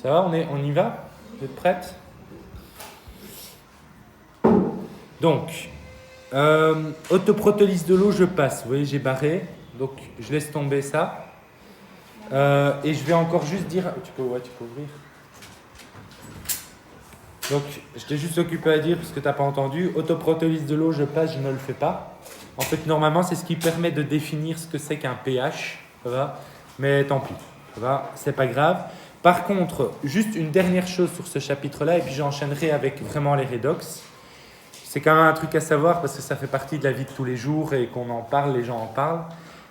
Ça va, on y va? Vous êtes prêtes? Donc, autoprotolyse de l'eau, je passe. Vous voyez, j'ai barré. Donc, je laisse tomber ça. Et je vais encore juste dire... tu peux ouvrir. Donc, je t'ai juste occupé à dire, parce que tu n'as pas entendu, autoprotolyse de l'eau, je passe, je ne le fais pas. En fait, normalement, c'est ce qui permet de définir ce que c'est qu'un pH. Ça va? Mais tant pis. Ça va? C'est pas grave. Par contre, juste une dernière chose sur ce chapitre-là, et puis j'enchaînerai avec vraiment les redox. C'est quand même un truc à savoir, parce que ça fait partie de la vie de tous les jours, et qu'on en parle, les gens en parlent.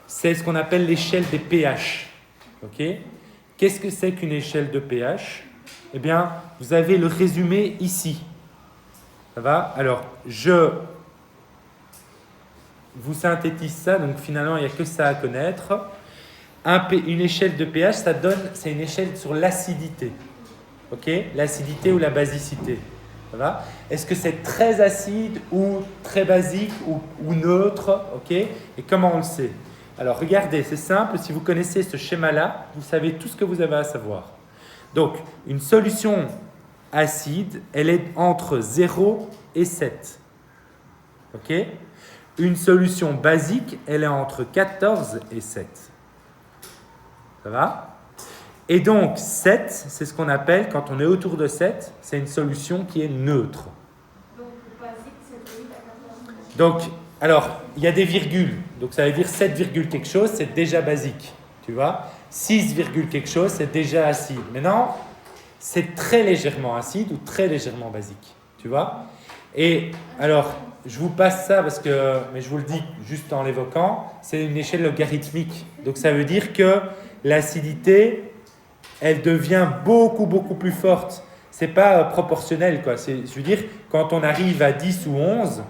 C'est ce qu'on appelle l'échelle des pH. Ok? Qu'est-ce que c'est qu'une échelle de pH? Eh bien, vous avez le résumé ici. Ça va? Alors, je vous synthétise ça, donc finalement, il n'y a que ça à connaître. Une échelle de pH, c'est une échelle sur l'acidité. Ok? L'acidité ou la basicité. Ça va? Est-ce que c'est très acide ou très basique ou neutre? Ok? Et comment on le sait? Alors, regardez, c'est simple. Si vous connaissez ce schéma-là, vous savez tout ce que vous avez à savoir. Donc, une solution acide, elle est entre 0 et 7. Ok? Une solution basique, elle est entre 14 et 7. Ça va? Et donc, 7, c'est ce qu'on appelle, quand on est autour de 7, c'est une solution qui est neutre. Donc, basique, c'est 8 à 14. Donc, alors, il y a des virgules. Donc, ça veut dire 7, quelque chose, c'est déjà basique. Tu vois? 6, quelque chose, c'est déjà acide. Maintenant, c'est très légèrement acide ou très légèrement basique. Tu vois? Et alors, je vous passe ça parce que, mais je vous le dis juste en l'évoquant, c'est une échelle logarithmique. Donc, ça veut dire que l'acidité, elle devient beaucoup plus forte. C'est pas proportionnel, quoi. Je veux dire, quand on arrive à 10 ou 11,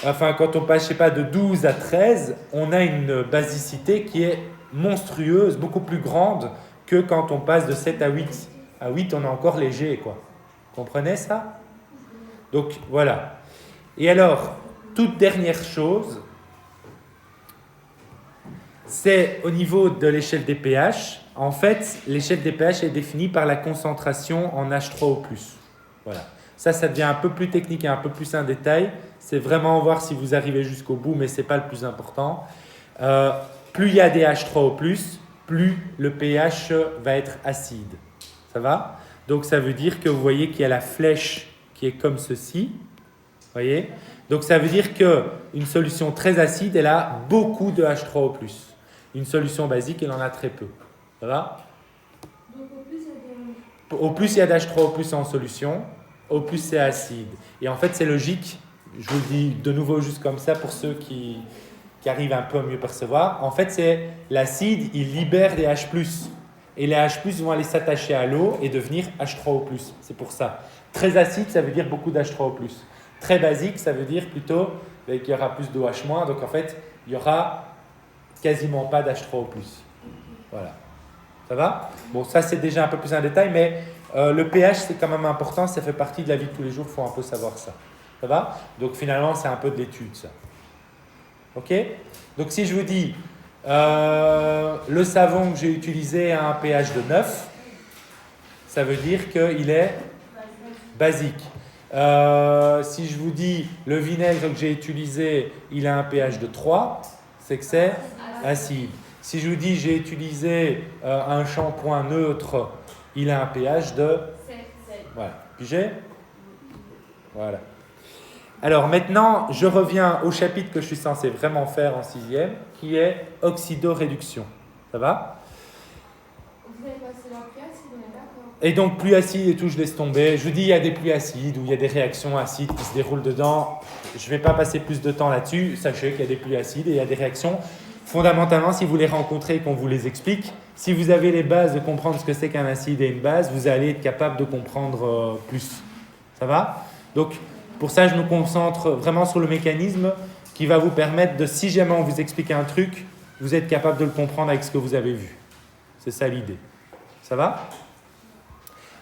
enfin, quand on passe, je sais pas, de 12 à 13, on a une basicité qui est monstrueuse, beaucoup plus grande que quand on passe de 7 à 8. À 8, on est encore léger, quoi. Comprenez ça? Donc, voilà. Et alors, toute dernière chose, c'est au niveau de l'échelle des pH. En fait, l'échelle des pH est définie par la concentration en H3O+. Voilà. Ça devient un peu plus technique et un peu plus un détail. C'est vraiment voir si vous arrivez jusqu'au bout, mais ce n'est pas le plus important. Plus il y a des H3O+, plus le pH va être acide. Ça va? Donc, ça veut dire que vous voyez qu'il y a la flèche qui est comme ceci. Voyez? Donc, ça veut dire qu'une solution très acide, elle a beaucoup de H3O+. Une solution basique, elle en a très peu. Ça va? Donc, Au plus il y a d'H3O+ en solution, au plus c'est acide. Et en fait, c'est logique. Je vous le dis de nouveau juste comme ça pour ceux qui arrivent un peu à mieux percevoir. En fait, c'est l'acide, il libère des H+. Et les H+, vont aller s'attacher à l'eau et devenir H3O+. C'est pour ça. Très acide, ça veut dire beaucoup d'H3O+. Très basique, ça veut dire plutôt qu'il y aura plus d'OH-. Donc en fait, il y aura quasiment pas d'H3O+. Voilà. Ça va? Bon, ça c'est déjà un peu plus un détail, mais le pH c'est quand même important, ça fait partie de la vie de tous les jours, il faut un peu savoir ça. Ça va? Donc finalement, c'est un peu de l'étude, ça. Ok? Donc si je vous dis, le savon que j'ai utilisé a un pH de 9, ça veut dire qu'il est basique. Si je vous dis, le vinaigre que j'ai utilisé, il a un pH de 3, c'est que c'est acide. Si je vous dis, j'ai utilisé un shampoing neutre, il a un pH de... Voilà. Pigé? Voilà. Alors maintenant, je reviens au chapitre que je suis censé vraiment faire en 6e, qui est oxydoréduction. Ça va? vous avez passé la pluie acide, on est d'accord. Et donc, pluie acide et tout, je laisse tomber. Je vous dis, il y a des pluies acides ou il y a des réactions acides qui se déroulent dedans. Je ne vais pas passer plus de temps là-dessus. Sachez qu'il y a des pluies acides et il y a des réactions. Fondamentalement, si vous les rencontrez et qu'on vous les explique, si vous avez les bases de comprendre ce que c'est qu'un acide et une base, vous allez être capable de comprendre plus. Ça va? Donc, pour ça, je me concentre vraiment sur le mécanisme qui va vous permettre de, si jamais on vous explique un truc, vous êtes capable de le comprendre avec ce que vous avez vu. C'est ça l'idée. Ça va?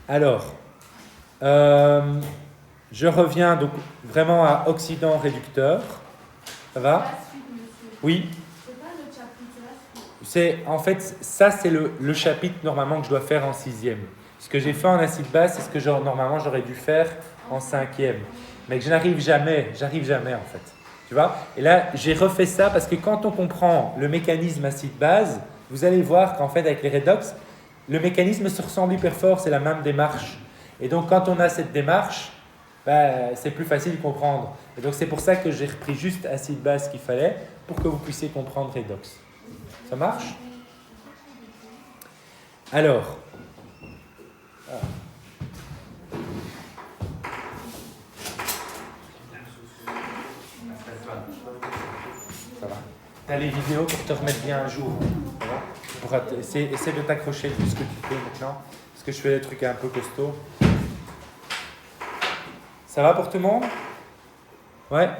Alors, je reviens donc vraiment à oxydant réducteur. Ça va? La suite, monsieur. Oui. C'est pas le chapitre, c'est la suite. En fait, ça c'est le chapitre normalement que je dois faire en 6e. Ce que j'ai fait en acide base, c'est ce que normalement j'aurais dû faire en 5e. Mais que j'arrive jamais en fait. Tu vois? Et là, j'ai refait ça parce que quand on comprend le mécanisme acide-base, vous allez voir qu'en fait, avec les redox, le mécanisme se ressemble hyper fort, c'est la même démarche. Et donc, quand on a cette démarche, c'est plus facile de comprendre. Et donc, c'est pour ça que j'ai repris juste acide-base qu'il fallait pour que vous puissiez comprendre redox. Ça marche? Alors, ça va. Tu as les vidéos pour te remettre bien à jour. Ça va? Essaie de t'accrocher le plus que tu peux maintenant, parce que je fais des trucs un peu costauds. Ça va pour tout le monde? Ouais.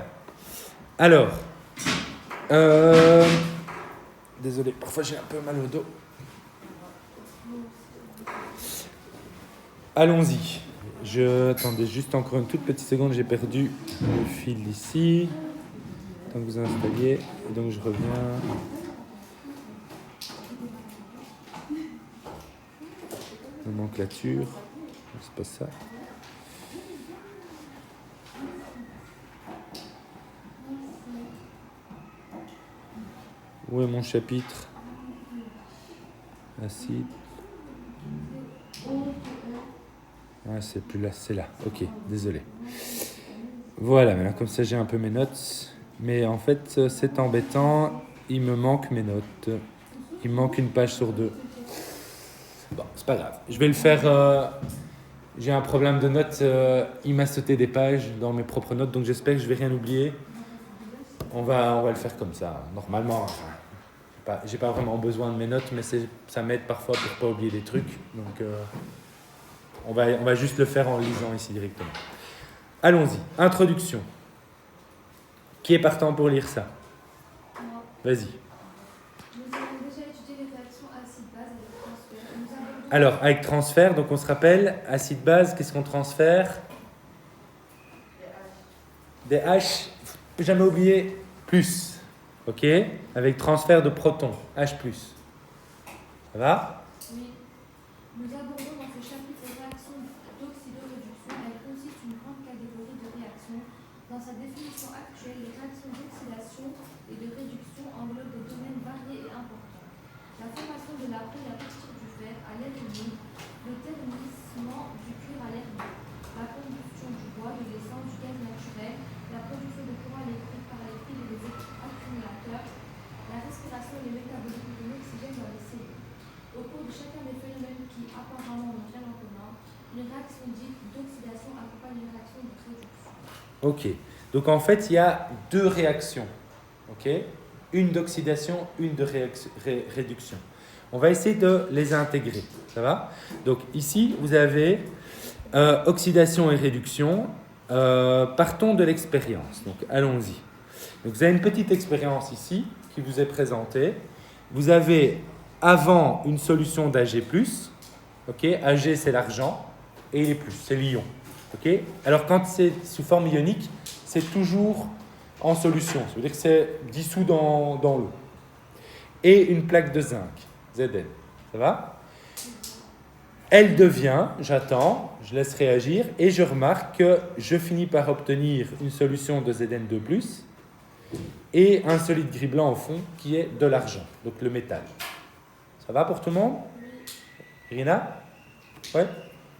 Alors, désolé, parfois j'ai un peu mal au dos. Allons-y. Attendez juste encore une toute petite seconde, j'ai perdu le fil ici. Tant que vous installiez, et donc je reviens. Nomenclature, c'est pas ça. Où est mon chapitre? Acide. Ah, c'est plus là, c'est là. Ok, désolé. Voilà, maintenant comme ça j'ai un peu mes notes. Mais en fait, c'est embêtant. Il me manque mes notes. Il me manque une page sur 2. Bon, c'est pas grave. Je vais le faire. J'ai un problème de notes. Il m'a sauté des pages dans mes propres notes, donc j'espère que je vais rien oublier. On va le faire comme ça. Normalement, j'ai pas vraiment besoin de mes notes, mais ça m'aide parfois pour pas oublier des trucs. Donc, on va juste le faire en lisant ici directement. Allons-y. Introduction. Qui est partant pour lire ça? Vas-y. Nous avons déjà étudié les réactions acide-base avec transfert. Alors, avec transfert, donc on se rappelle, acide-base, qu'est-ce qu'on transfère? Des H, faut jamais oublier, plus. Ok? Avec transfert de protons, H+. Ça va? Oui. Nous abordons dans ce chapitre les réactions d'oxydoréduction. Elles consistent une grande catégorie de réactions. Dans sa définition actuelle, les réactions d'oxydation et de réduction englobent des domaines variés et importants. La formation de la peau et la texture du fer à l'air humide, le thermissement du cuir à l'air doux, la combustion du bois, de l'essence, du gaz naturel, la production de courant électrique par les piles et les accumulateurs, la respiration et le métabolisme de l'oxygène dans les cellules. Au cours de chacun des phénomènes qui apparemment n'ont rien en commun, une réaction dite d'oxydation accompagne une réaction de réduction. Ok. Donc en fait, il y a deux réactions. Ok? Une d'oxydation, une de réduction. On va essayer de les intégrer. Ça va? Donc ici, vous avez oxydation et réduction. Partons de l'expérience. Donc allons-y. Donc vous avez une petite expérience ici qui vous est présentée. Vous avez avant une solution d'Ag+. Ok? Ag c'est l'argent et les plus, c'est l'ion. Ok? Alors quand c'est sous forme ionique, c'est toujours en solution. Ça veut dire que c'est dissous dans l'eau. Et une plaque de zinc, Zn. Ça va? Elle devient, j'attends, je laisse réagir et je remarque que je finis par obtenir une solution de Zn2+, et un solide gris blanc au fond qui est de l'argent, donc le métal. Ça va pour tout le monde? Irina? Ouais?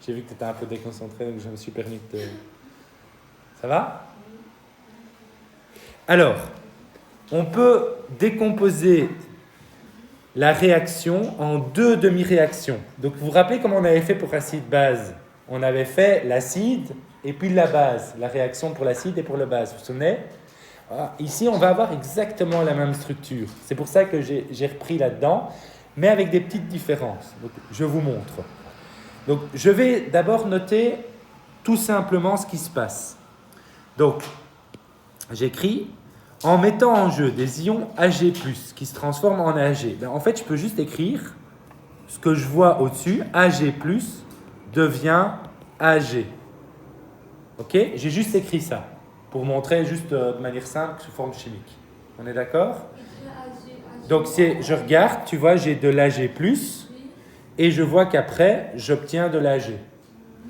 J'ai vu que tu étais un peu déconcentré, donc je me suis permis de te... Ça va? Alors, on peut décomposer la réaction en deux demi-réactions. Donc, vous vous rappelez comment on avait fait pour acide-base? On avait fait l'acide et puis la base, la réaction pour l'acide et pour la base. Vous vous souvenez? Ici, on va avoir exactement la même structure. C'est pour ça que j'ai repris là-dedans, mais avec des petites différences. Donc, je vous montre. Donc, je vais d'abord noter tout simplement ce qui se passe. Donc, j'écris en mettant en jeu des ions Ag+, qui se transforment en Ag. En fait, je peux juste écrire ce que je vois au-dessus. Ag+, devient Ag. Ok? J'ai juste écrit ça, pour montrer juste de manière simple, sous forme chimique. On est d'accord? Donc, je regarde, tu vois, j'ai de l'Ag+, et je vois qu'après, j'obtiens de l'AG.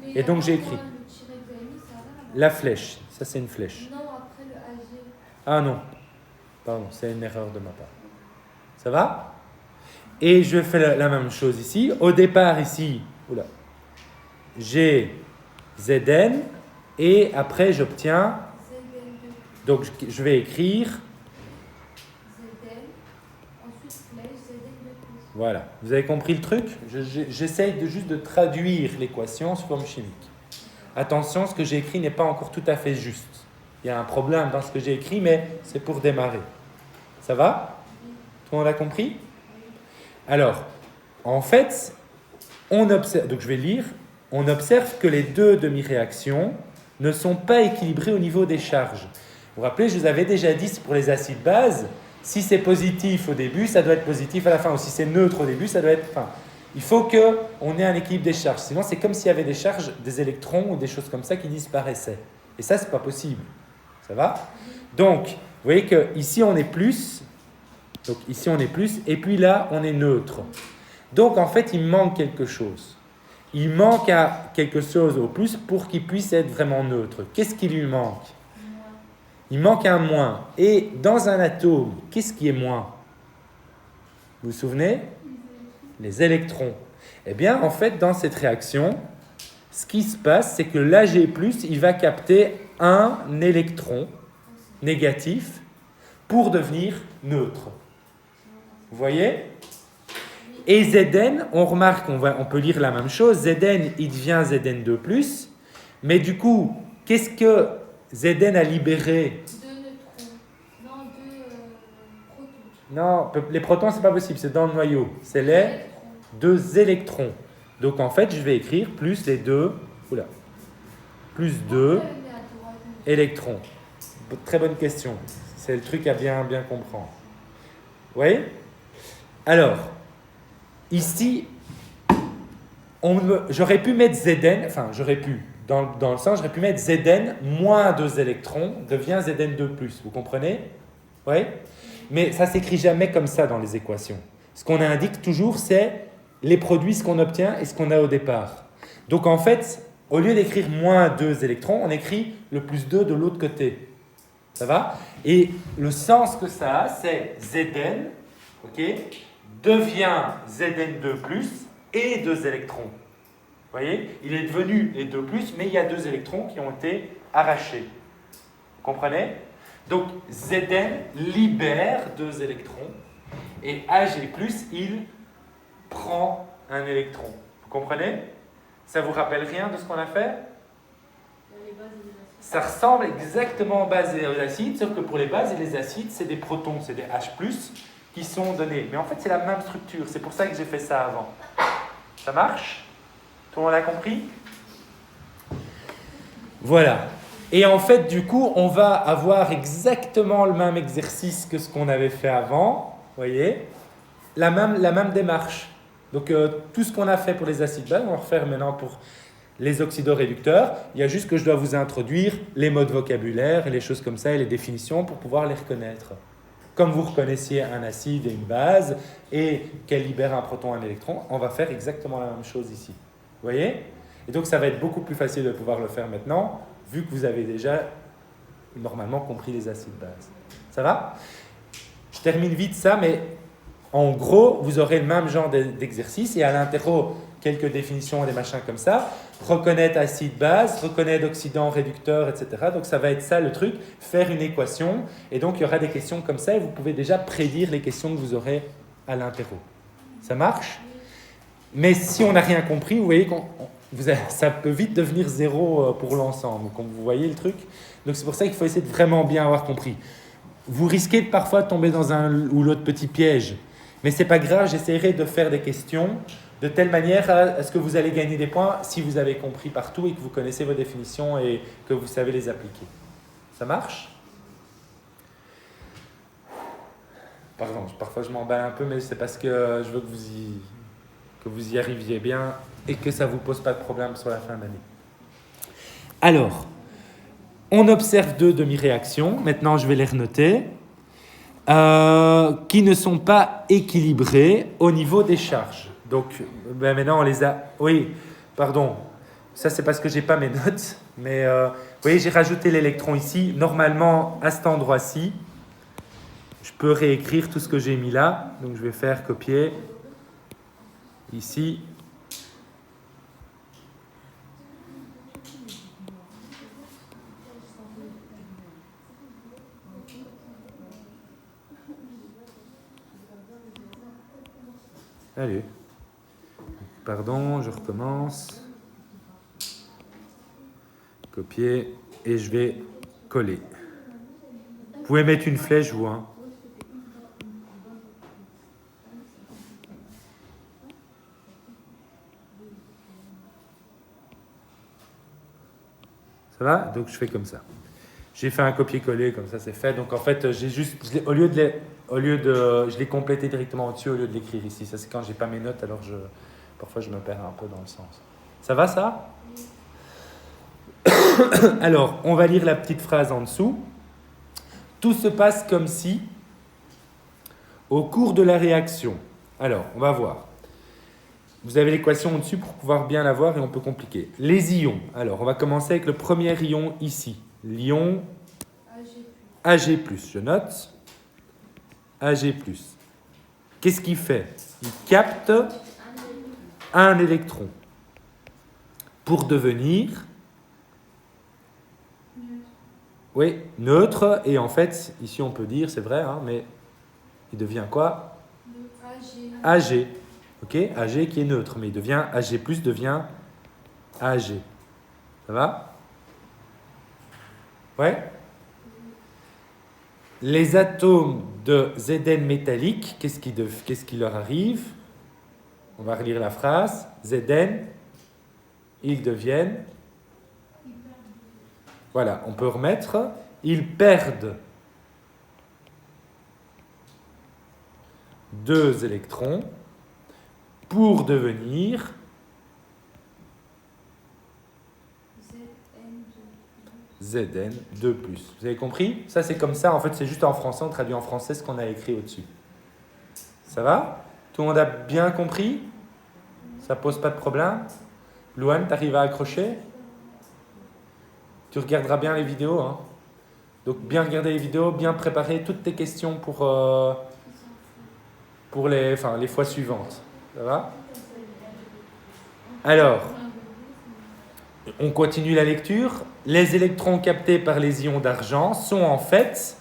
Mais Et donc, j'ai avant écrit. le tiret que vous avez mis, ça va. La flèche, ça c'est une flèche. Non, après le AG. Ah non, pardon, c'est une erreur de ma part. Ça va? Et je fais la même chose ici. Au départ, ici, j'ai Zn et après j'obtiens. ZN2. Donc je vais écrire. ZN. Ensuite, flèche, ZN2+. Voilà. Vous avez compris le truc? J'essaye juste de traduire l'équation sous forme chimique. Attention, ce que j'ai écrit n'est pas encore tout à fait juste. Il y a un problème dans ce que j'ai écrit, mais c'est pour démarrer. Ça va? Tout le monde a compris? Alors, en fait, on observe, donc je vais lire, on observe que les deux demi-réactions ne sont pas équilibrées au niveau des charges. Vous vous rappelez, je vous avais déjà dit pour les acides bases, si c'est positif au début, ça doit être positif à la fin, ou si c'est neutre au début, ça doit être fin. Il faut qu'on ait un équilibre des charges, sinon c'est comme s'il y avait des charges, des électrons ou des choses comme ça qui disparaissaient. Et ça, c'est pas possible. Ça va? Donc, vous voyez qu'ici on est plus, donc ici on est plus, et puis là on est neutre. Donc en fait, il manque quelque chose. Il manque à quelque chose au plus pour qu'il puisse être vraiment neutre. Qu'est-ce qui lui manque? Il manque un moins. Et dans un atome, qu'est-ce qui est moins? Vous vous souvenez? Les électrons. Eh bien, en fait, dans cette réaction, ce qui se passe, c'est que l'Ag+, il va capter un électron négatif pour devenir neutre. Vous voyez? Et Zn, on remarque, on peut lire la même chose, Zn, il devient Zn2+, mais du coup, qu'est-ce que Zn a libéré? 2 neutrons. Non, 2 protons. Non, les protons, c'est pas possible, c'est dans le noyau. C'est les 2 électrons. Donc en fait, je vais écrire plus les 2, plus 2 électrons. Très bonne question. C'est le truc à bien comprendre. Vous voyez? Alors, ici, j'aurais pu mettre Zn, enfin j'aurais pu, dans le sens, j'aurais pu mettre Zn moins 2 électrons devient Zn2+. Vous comprenez? Oui? Mais ça ne s'écrit jamais comme ça dans les équations. Ce qu'on indique toujours, c'est les produits, ce qu'on obtient et ce qu'on a au départ. Donc en fait, au lieu d'écrire moins 2 électrons, on écrit le plus 2 de l'autre côté. Ça va? Et le sens que ça a, c'est Zn, devient Zn2+, et 2 électrons. Vous voyez? Il est devenu les 2+, mais il y a 2 électrons qui ont été arrachés. Vous comprenez? Donc Zn libère 2 électrons, et Ag+, il prend un électron. Vous comprenez? Ça vous rappelle rien de ce qu'on a fait? Ça ressemble exactement aux bases et aux acides, sauf que pour les bases et les acides, c'est des protons, c'est des H+, qui sont donnés. Mais en fait, c'est la même structure. C'est pour ça que j'ai fait ça avant. Ça marche? Tout le monde a compris? Voilà. Et en fait, du coup, on va avoir exactement le même exercice que ce qu'on avait fait avant. Vous voyez? La même démarche. Donc, tout ce qu'on a fait pour les acides bases, on va refaire maintenant pour les oxydoréducteurs. Il y a juste que je dois vous introduire les modes vocabulaires et les choses comme ça et les définitions pour pouvoir les reconnaître. Comme vous reconnaissiez un acide et une base et qu'elle libère un proton et un électron, on va faire exactement la même chose ici. Vous voyez? Et donc, ça va être beaucoup plus facile de pouvoir le faire maintenant, vu que vous avez déjà normalement compris les acides bases. Ça va? Je termine vite ça, mais en gros, vous aurez le même genre d'exercice et à l'interro, quelques définitions et des machins comme ça. Reconnaître acide base, reconnaître oxydant, réducteur, etc. Donc ça va être ça le truc, faire une équation. Et donc il y aura des questions comme ça et vous pouvez déjà prédire les questions que vous aurez à l'interro. Ça marche? Mais si on n'a rien compris, vous voyez ça peut vite devenir 0 pour l'ensemble. Comme vous voyez le truc. Donc c'est pour ça qu'il faut essayer de vraiment bien avoir compris. Vous risquez parfois de tomber dans un ou l'autre petit piège. Mais c'est pas grave, j'essaierai de faire des questions de telle manière à ce que vous allez gagner des points si vous avez compris partout et que vous connaissez vos définitions et que vous savez les appliquer. Ça marche? Pardon, parfois je m'emballe un peu, mais c'est parce que je veux que vous y arriviez bien et que ça ne vous pose pas de problème sur la fin d'année. Alors, on observe 2 demi-réactions. Maintenant, je vais les renoter. Qui ne sont pas équilibrées au niveau des charges. Donc, ben maintenant, on les a... Oui, pardon. Ça, c'est parce que j'ai pas mes notes. Mais, vous voyez, j'ai rajouté l'électron ici. Normalement, à cet endroit-ci, je peux réécrire tout ce que j'ai mis là. Donc, je vais faire copier. Ici. Allez. Pardon, je recommence. Copier. Et je vais coller. Vous pouvez mettre une flèche, vous, hein. Ça va? Donc, je fais comme ça. J'ai fait un copier-coller, comme ça, c'est fait. Donc, en fait, j'ai juste... je l'ai complété directement au-dessus au lieu de l'écrire ici. Ça, c'est quand j'ai pas mes notes, alors parfois, je me perds un peu dans le sens. Ça va, ça? Alors, on va lire la petite phrase en dessous. Tout se passe comme si, au cours de la réaction. Alors, on va voir. Vous avez l'équation au-dessus pour pouvoir bien la voir et on peut compliquer. Les ions. Alors, on va commencer avec le premier ion ici. L'ion Ag+. Je note. Ag+. Qu'est-ce qu'il fait? Il capte un électron pour devenir... Oui, neutre. Et en fait, ici, on peut dire, c'est vrai, hein, mais il devient quoi? Ag. Ok, Ag qui est neutre, mais il devient Ag+, devient Ag. Ça va? Ouais? Les atomes de Zn métallique, qu'est-ce qui leur arrive? On va relire la phrase. Zn, ils deviennent... Voilà, on peut remettre. Ils perdent 2 électrons pour devenir Zn2+. Vous avez compris? Ça, c'est comme ça. En fait, c'est juste en français. On traduit en français ce qu'on a écrit au-dessus. Ça va? Tout le monde a bien compris? Ça pose pas de problème? Louane, t'arrives à accrocher? Tu regarderas bien les vidéos. Hein? Donc, bien regarder les vidéos, bien préparer toutes tes questions pour les fois suivantes. Ça va? Alors, on continue la lecture. Les électrons captés par les ions d'argent sont en fait,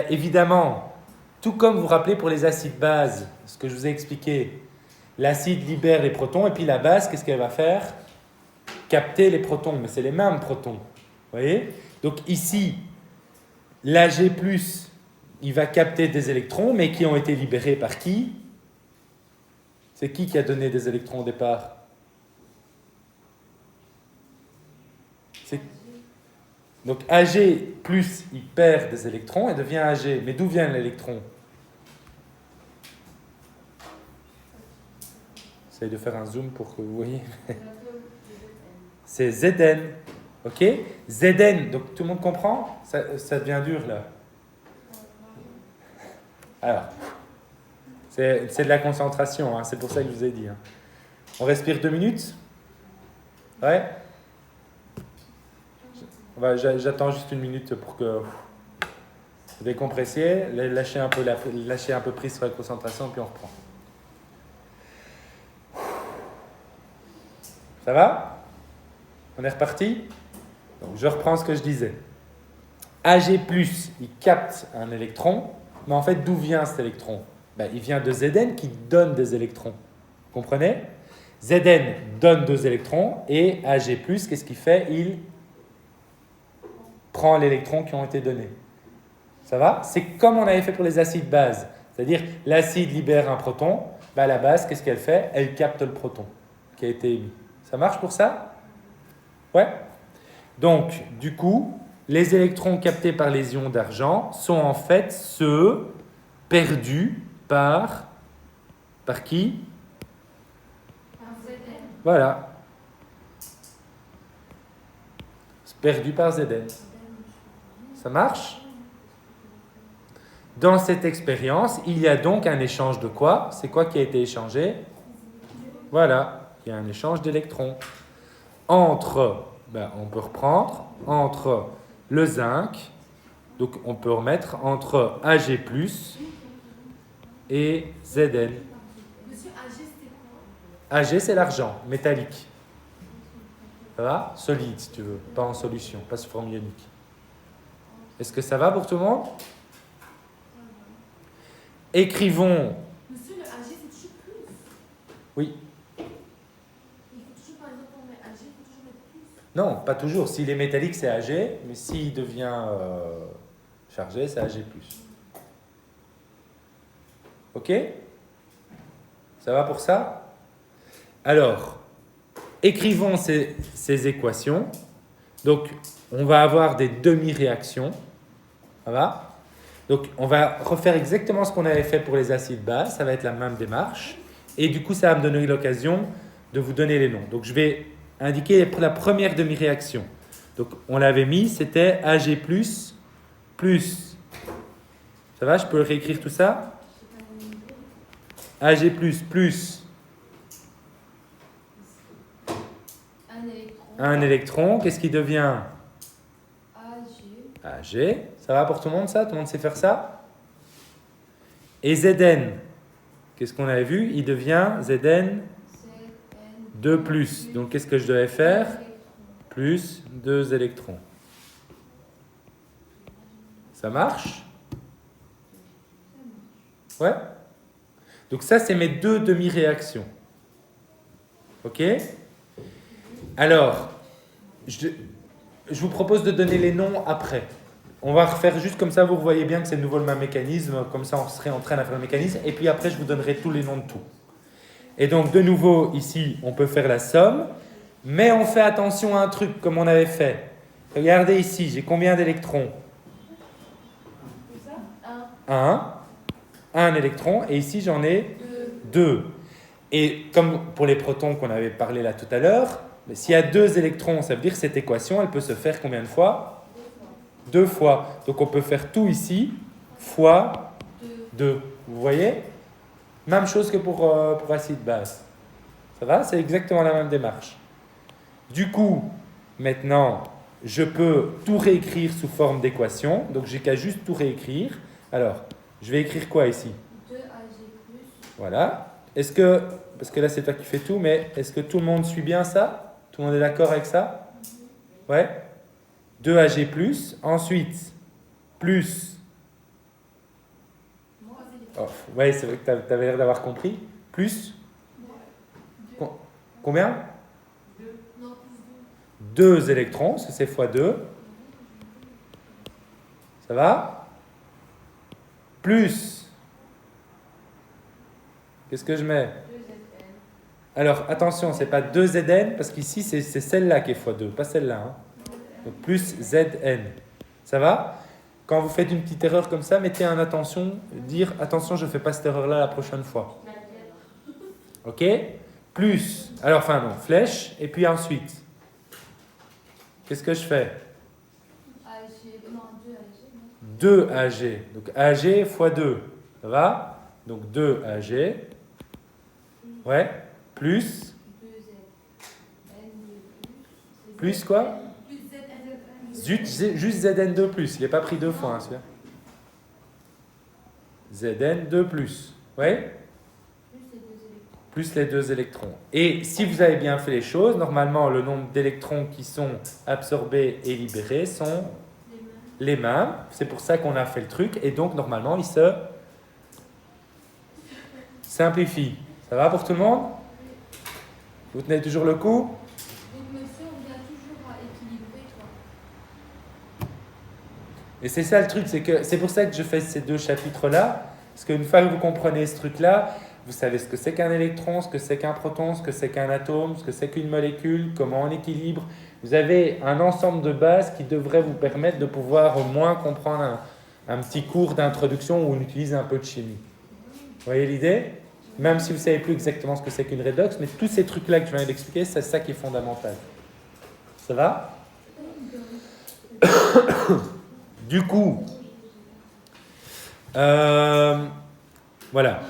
évidemment, tout comme vous vous rappelez pour les acides-bases, ce que je vous ai expliqué, l'acide libère les protons et puis la base, qu'est-ce qu'elle va faire? Capter les protons, mais c'est les mêmes protons. Vous voyez? Donc ici, l'Ag+, il va capter des électrons, mais qui ont été libérés par qui? C'est qui a donné des électrons au départ? Donc Ag+, il perd des électrons et devient Ag. Mais d'où vient l'électron? J'essaie de faire un zoom pour que vous voyez. C'est Zn. Ok? Zn, donc tout le monde comprend? Ça devient dur là. Alors, c'est de la concentration, hein, c'est pour ça que je vous ai dit. Hein. On respire 2 minutes? Ouais? J'attends juste 1 minute pour que vous décompressiez, lâchez un peu prise sur la concentration, puis on reprend. Ça va? On est reparti? Donc, je reprends ce que je disais. Ag+, il capte un électron, mais en fait, d'où vient cet électron? Il vient de Zn qui donne des électrons. Vous comprenez? Zn donne 2 électrons, et Ag+, qu'est-ce qu'il fait? Il prend les électrons qui ont été donnés. Ça va? C'est comme on avait fait pour les acides bases. C'est-à-dire, l'acide libère un proton, la base, qu'est-ce qu'elle fait? Elle capte le proton qui a été émis. Ça marche pour ça? Ouais? Donc, du coup, les électrons captés par les ions d'argent sont en fait ceux perdus par qui? Par Zn. Voilà. Perdu par Zn. Ça marche? Dans cette expérience, il y a donc un échange de quoi? C'est quoi qui a été échangé? Voilà, il y a un échange d'électrons. Entre, on peut reprendre, entre le zinc, donc on peut remettre entre Ag+, et Zn. Monsieur AG, c'était quoi? Ag, c'est l'argent, métallique. Ça va? Solide, si tu veux, pas en solution, pas sous forme ionique. Est-ce que ça va pour tout le monde? Écrivons. Monsieur, le AG, c'est toujours plus. Oui. Il faut toujours, par exemple, on met AG, il faut toujours mettre plus. Non, pas toujours. S'il est métallique, c'est Ag, mais s'il devient chargé, c'est Ag+. Ok? Ça va pour ça? Alors, écrivons ces équations. Donc, on va avoir des demi-réactions. Ça va? Donc, on va refaire exactement ce qu'on avait fait pour les acides bas. Ça va être la même démarche. Et du coup, ça va me donner l'occasion de vous donner les noms. Donc, je vais indiquer la première demi-réaction. Donc, on l'avait mis, c'était Ag+, plus. Ça va? Je peux réécrire tout ça? Ag+, plus. Un électron. Qu'est-ce qui devient? Ag. Ça va pour tout le monde, ça? Tout le monde sait faire ça? Et Zn, qu'est-ce qu'on avait vu? Il devient Zn 2 plus. Donc, qu'est-ce que je devais faire? Plus 2 électrons. Ça marche? Ouais? Donc, ça, c'est mes deux demi-réactions. Ok? Alors, je vous propose de donner les noms après. On va refaire juste comme ça, vous voyez bien que c'est de nouveau le même mécanisme, comme ça on serait en train de faire le mécanisme, et puis après je vous donnerai tous les noms de tout. Et donc de nouveau, ici, on peut faire la somme, mais on fait attention à un truc comme on avait fait. Regardez ici, j'ai combien d'électrons? 1 électron, et ici j'en ai 2. Et comme pour les protons qu'on avait parlé là tout à l'heure, s'il y a 2 électrons, ça veut dire que cette équation, elle peut se faire combien de fois? 2 fois. Donc on peut faire tout ici fois 2. Vous voyez? Même chose que pour acide base. Ça va? C'est exactement la même démarche. Du coup, maintenant, je peux tout réécrire sous forme d'équation. Donc j'ai qu'à juste tout réécrire. Alors, je vais écrire quoi ici? 2 Ag+. Voilà. Est-ce que, parce que là c'est toi qui fais tout, mais est-ce que tout le monde suit bien ça? Tout le monde est d'accord avec ça? Ouais? 2 Ag+, ensuite, plus. Oh, ouais, c'est vrai que tu avais l'air d'avoir compris. Plus. Combien? 2 électrons, parce que c'est fois 2. Ça va? Plus. Qu'est-ce que je mets? Alors, attention, c'est pas 2 Zn, parce qu'ici, c'est celle-là qui est fois 2, pas celle-là. Hein. Donc, plus Zn. Ça va? Quand vous faites une petite erreur comme ça, mettez en attention, dire attention, je ne fais pas cette erreur-là la prochaine fois. Ok? Plus, alors enfin non, flèche, et puis ensuite, qu'est-ce que je fais? 2 Ag. Donc Ag fois 2. Ça va? Donc 2 Ag. Ouais. Plus. Plus quoi? Juste Zn2+. Il n'est pas pris 2 fois, hein, celui-là. Zn2+. Ouais? Plus les 2 électrons. Et si vous avez bien fait les choses, normalement, le nombre d'électrons qui sont absorbés et libérés sont les mêmes. C'est pour ça qu'on a fait le truc. Et donc, normalement, il se simplifie. Ça va pour tout le monde? Vous tenez toujours le coup? Donc, monsieur, on vient toujours à équilibrer, toi. Et c'est ça le truc, c'est pour ça que je fais ces 2 chapitres-là. Parce qu'une fois que vous comprenez ce truc-là, vous savez ce que c'est qu'un électron, ce que c'est qu'un proton, ce que c'est qu'un atome, ce que c'est qu'une molécule, comment on équilibre. Vous avez un ensemble de bases qui devrait vous permettre de pouvoir au moins comprendre un petit cours d'introduction où on utilise un peu de chimie. Vous voyez l'idée? Même si vous ne savez plus exactement ce que c'est qu'une redox, mais tous ces trucs-là que je viens d'expliquer, c'est ça qui est fondamental. Ça va? Du coup, voilà.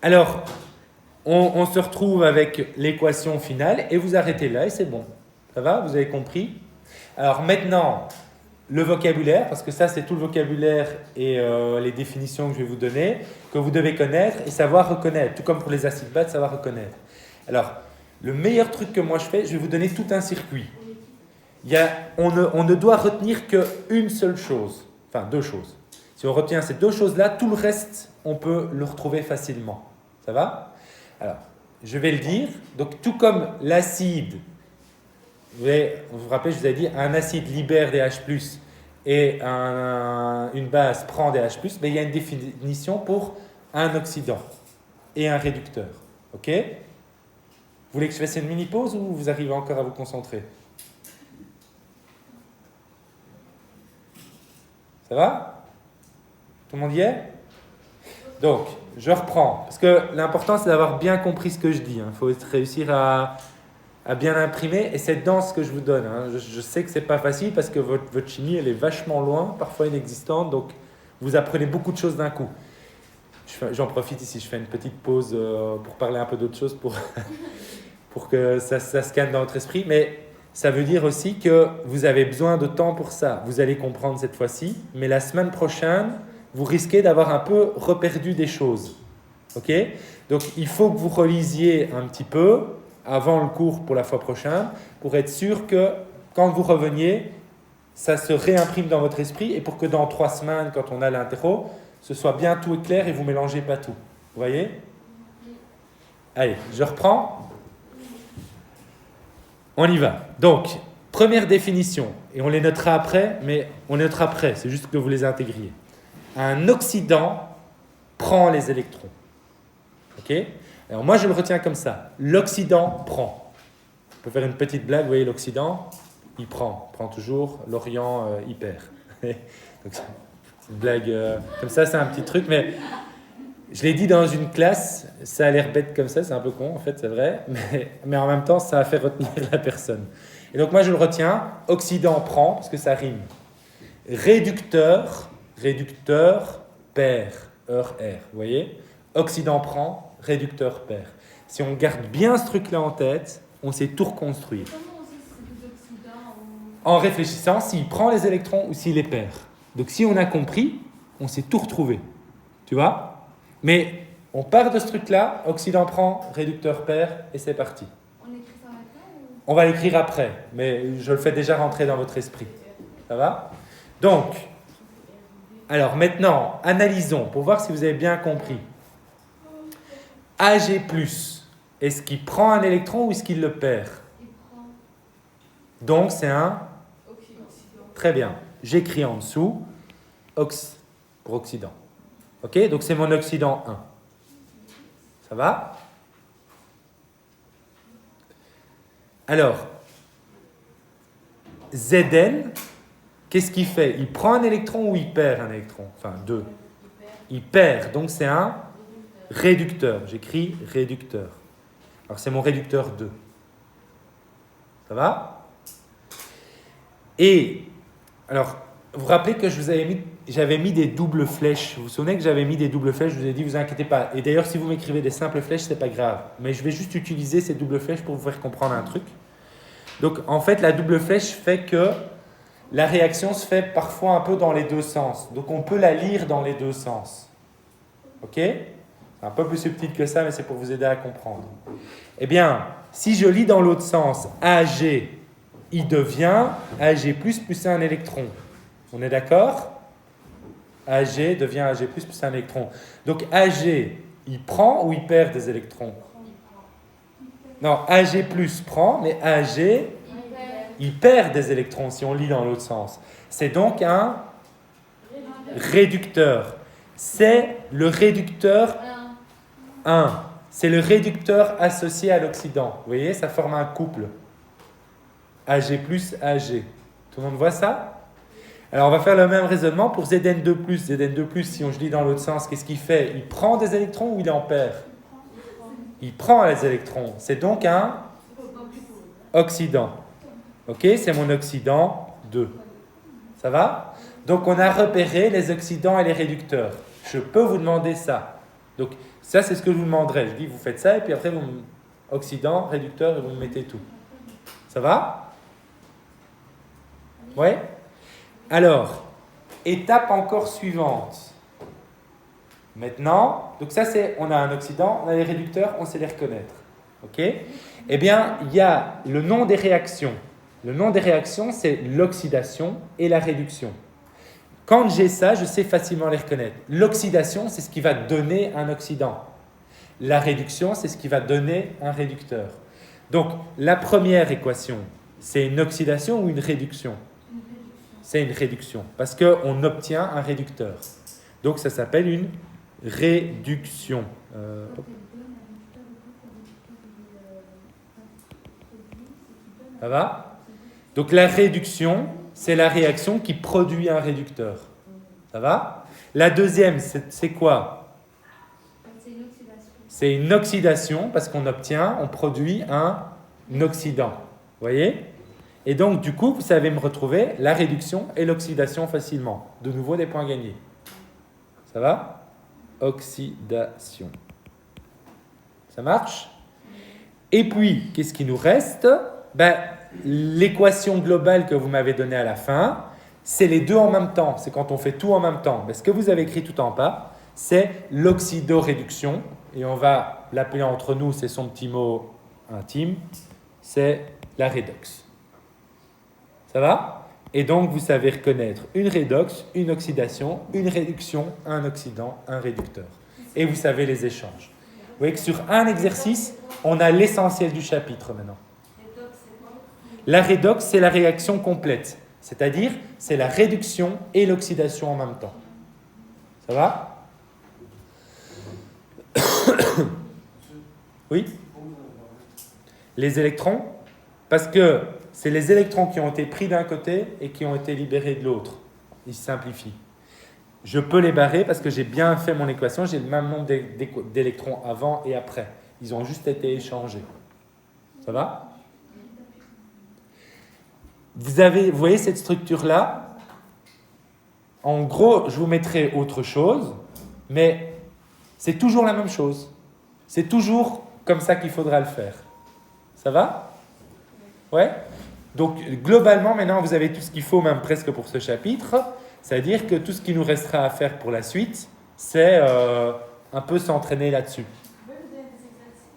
Alors, On se retrouve avec l'équation finale et vous arrêtez là et c'est bon. Ça va? Vous avez compris? Alors maintenant, le vocabulaire, parce que ça c'est tout le vocabulaire et les définitions que je vais vous donner, que vous devez connaître et savoir reconnaître, tout comme pour les acides bas, savoir reconnaître. Alors, le meilleur truc que moi je fais, je vais vous donner tout un circuit. On ne doit retenir qu'une seule chose, enfin 2 choses. Si on retient ces 2 choses-là, tout le reste, on peut le retrouver facilement. Ça va? Alors, je vais le dire. Donc, tout comme l'acide, vous vous rappelez, je vous ai dit, un acide libère des H+, et une base prend des H+, mais il y a une définition pour un oxydant et un réducteur. Ok? Vous voulez que je fasse une mini-pause ou vous arrivez encore à vous concentrer? Ça va? Tout le monde y est? Donc, je reprends. Parce que l'important, c'est d'avoir bien compris ce que je dis. Il faut réussir à bien imprimer. Et c'est dans ce que je vous donne. Je sais que ce n'est pas facile parce que votre chimie, elle est vachement loin, parfois inexistante. Donc, vous apprenez beaucoup de choses d'un coup. J'en profite ici. Je fais une petite pause pour parler un peu d'autre chose pour que ça scanne dans votre esprit. Mais ça veut dire aussi que vous avez besoin de temps pour ça. Vous allez comprendre cette fois-ci. Mais la semaine prochaine, vous risquez d'avoir un peu reperdu des choses. Ok? Donc, il faut que vous relisiez un petit peu avant le cours pour la fois prochaine pour être sûr que quand vous reveniez, ça se réimprime dans votre esprit et pour que dans 3 semaines, quand on a l'interro, ce soit bien tout clair et vous ne mélangez pas tout. Vous voyez? Allez, je reprends. On y va. Donc, première définition, et on les notera après, mais on les notera après, c'est juste que vous les intégriez. Un oxydant prend les électrons. Ok? Alors moi, je le retiens comme ça. L'oxydant prend. On peut faire une petite blague, vous voyez, l'oxydant, il prend toujours, l'orient, il perd. Donc, c'est une blague comme ça, c'est un petit truc, mais je l'ai dit dans une classe, ça a l'air bête comme ça, c'est un peu con, en fait, c'est vrai, mais en même temps, ça a fait retenir la personne. Et donc moi, je le retiens, oxydant prend, parce que ça rime. Réducteur, perd, R. Vous voyez? Oxydant prend, réducteur perd. Si on garde bien ce truc-là en tête, on sait tout reconstruire. Comment on sait si c'est des oxydants ou... En réfléchissant, s'il prend les électrons ou s'il les perd. Donc si on a compris, on sait tout retrouver. Tu vois? Mais on part de ce truc-là, oxydant prend, réducteur perd, et c'est parti. On écrit ça après ou... On va l'écrire après, mais je le fais déjà rentrer dans votre esprit. Ça va? Donc, alors maintenant, analysons pour voir si vous avez bien compris. Ag+, est-ce qu'il prend un électron ou est-ce qu'il le perd? Il prend... Donc c'est un... Oxydant. Très bien. J'écris en dessous, ox pour oxydant. Ok? Donc c'est mon oxydant 1. Ça va? Alors, Zn, qu'est-ce qu'il fait? Il prend un électron ou il perd un électron? Enfin, 2. Il perd, donc c'est un réducteur. J'écris réducteur. Alors c'est mon réducteur 2. Ça va? Et, alors, vous vous rappelez que j'avais mis des doubles flèches. Vous vous souvenez que j'avais mis des doubles flèches? Je vous ai dit, vous inquiétez pas. Et d'ailleurs, si vous m'écrivez des simples flèches, c'est pas grave. Mais je vais juste utiliser ces doubles flèches pour vous faire comprendre un truc. Donc, en fait, la double flèche fait que la réaction se fait parfois un peu dans les 2 sens. Donc, on peut la lire dans les 2 sens. Ok? C'est un peu plus subtil que ça, mais c'est pour vous aider à comprendre. Eh bien, si je lis dans l'autre sens, Ag, il devient Ag+, plus un électron. On est d'accord? Ag devient Ag+, plus un électron. Donc, Ag, il prend ou il perd des électrons? Non, Ag+, prend, mais Ag, il perd des électrons si on lit dans l'autre sens. C'est donc un réducteur. C'est le réducteur 1. C'est le réducteur associé à l'oxydant. Vous voyez, ça forme un couple. Ag plus Ag. Tout le monde voit ça? Alors, on va faire le même raisonnement pour Zn2+. Zn2+, si on lit dans l'autre sens, qu'est-ce qu'il fait? Il prend des électrons ou il en perd? Il prend les électrons. C'est donc un oxydant. Ok, c'est mon oxydant 2. Ça va? Donc, on a repéré les oxydants et les réducteurs. Je peux vous demander ça. Donc ça, c'est ce que je vous demanderai. Je dis, vous faites ça, et puis après, oxydant, réducteur, et vous me mettez tout. Ça va? Ouais? Alors, étape encore suivante. Maintenant, donc ça c'est, on a un oxydant, on a les réducteurs, on sait les reconnaître. Ok? Eh bien, il y a le nom des réactions. Le nom des réactions, c'est l'oxydation et la réduction. Quand j'ai ça, je sais facilement les reconnaître. L'oxydation, c'est ce qui va donner un oxydant. La réduction, c'est ce qui va donner un réducteur. Donc, la première équation, c'est une oxydation ou une réduction? C'est une réduction, parce qu'on obtient un réducteur. Donc, ça s'appelle une réduction. Ça va? Donc, la réduction, c'est la réaction qui produit un réducteur. Ça va? La deuxième, c'est quoi? C'est une oxydation, parce qu'on produit un oxydant. Vous voyez? Et donc, du coup, vous savez me retrouver la réduction et l'oxydation facilement. De nouveau, des points gagnés. Ça va? Oxydation. Ça marche? Et puis, qu'est-ce qui nous reste? L'équation globale que vous m'avez donnée à la fin, c'est les deux en même temps. C'est quand on fait tout en même temps. Ce que vous avez écrit tout en bas, c'est l'oxydoréduction. Et on va l'appeler entre nous, c'est son petit mot intime, c'est la redox. Ça va? Et donc, vous savez reconnaître une redox, une oxydation, une réduction, un oxydant, un réducteur. Et vous savez les échanges. Vous voyez que sur un exercice, on a l'essentiel du chapitre maintenant. La redox, c'est la réaction complète. C'est-à-dire, c'est la réduction et l'oxydation en même temps. Ça va? Oui? Les électrons? Parce que c'est les électrons qui ont été pris d'un côté et qui ont été libérés de l'autre. Ils se simplifient. Je peux les barrer parce que j'ai bien fait mon équation, j'ai le même nombre d'électrons avant et après. Ils ont juste été échangés. Ça va? Vous voyez cette structure-là? En gros, je vous mettrai autre chose, mais c'est toujours la même chose. C'est toujours comme ça qu'il faudra le faire. Ça va? Ouais? Donc, globalement, maintenant, vous avez tout ce qu'il faut, même presque pour ce chapitre. C'est-à-dire que tout ce qui nous restera à faire pour la suite, c'est un peu s'entraîner là-dessus.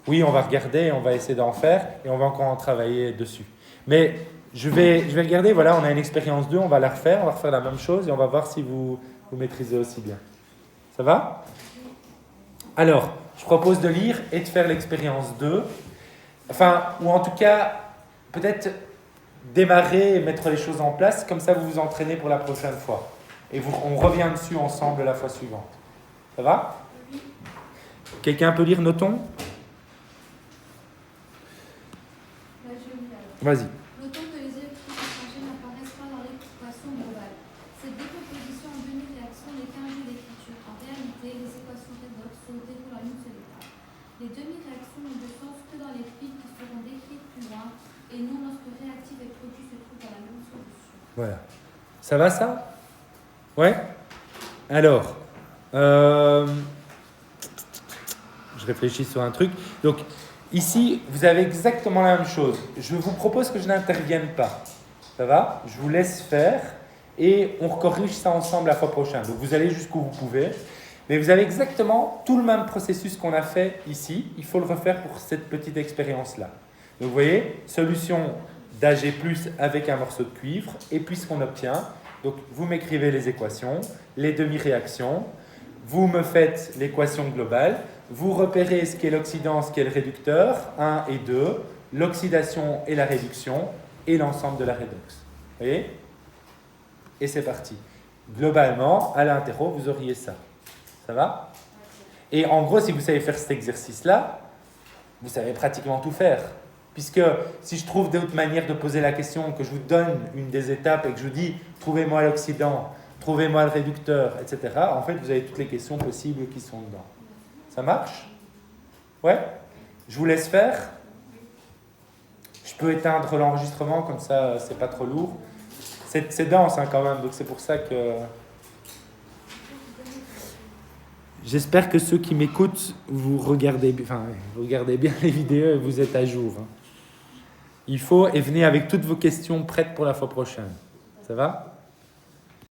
Oui, on va regarder, on va essayer d'en faire, et on va encore en travailler dessus. Mais je vais regarder, voilà, on a une expérience 2, on va la refaire, on va refaire la même chose, et on va voir si vous maîtrisez aussi bien. Ça va? Alors, je propose de lire et de faire l'expérience 2. Enfin, ou en tout cas, peut-être démarrer et mettre les choses en place, comme ça vous vous entraînez pour la prochaine fois. Et on revient dessus ensemble la fois suivante. Ça va? Quelqu'un peut lire Notons? Vas-y. Notons que les électrons échangés n'apparaissent pas dans l'équation globale. Cette décomposition en demi-réactions n'est qu'un jeu d'écriture. En réalité, les équations redox se déroulent en une seule étape. Les demi-réactions n'ont de sens que dans les fluides qui seront décrites plus loin, et non lorsque réactif et produit se trouvent dans la même solution. Voilà. Ça va, ça? Ouais? Alors, je réfléchis sur un truc. Donc, ici, vous avez exactement la même chose. Je vous propose que je n'intervienne pas. Ça va? Je vous laisse faire et on corrige ça ensemble la fois prochaine. Donc, vous allez jusqu'où vous pouvez. Mais vous avez exactement tout le même processus qu'on a fait ici. Il faut le refaire pour cette petite expérience-là. Donc, vous voyez, solution d'Ag+ avec un morceau de cuivre. Et puis, ce qu'on obtient, donc vous m'écrivez les équations, les demi-réactions, vous me faites l'équation globale, vous repérez ce qu'est l'oxydant, ce qu'est le réducteur, 1 et 2, l'oxydation et la réduction, et l'ensemble de la redox. Vous voyez? Et c'est parti. Globalement, à l'interro, vous auriez ça. Ça va? Et en gros, si vous savez faire cet exercice-là, vous savez pratiquement tout faire. Puisque si je trouve d'autres manières de poser la question, que je vous donne une des étapes et que je vous dis « trouvez-moi l'oxydant », trouvez-moi le réducteur, etc. En fait, vous avez toutes les questions possibles qui sont dedans. Ça marche? Ouais? Je vous laisse faire. Je peux éteindre l'enregistrement, comme ça, c'est pas trop lourd. C'est dense hein, quand même, donc c'est pour ça que... J'espère que ceux qui m'écoutent, vous regardez bien les vidéos et vous êtes à jour. Il faut, et venez avec toutes vos questions prêtes pour la fois prochaine. Ça va ?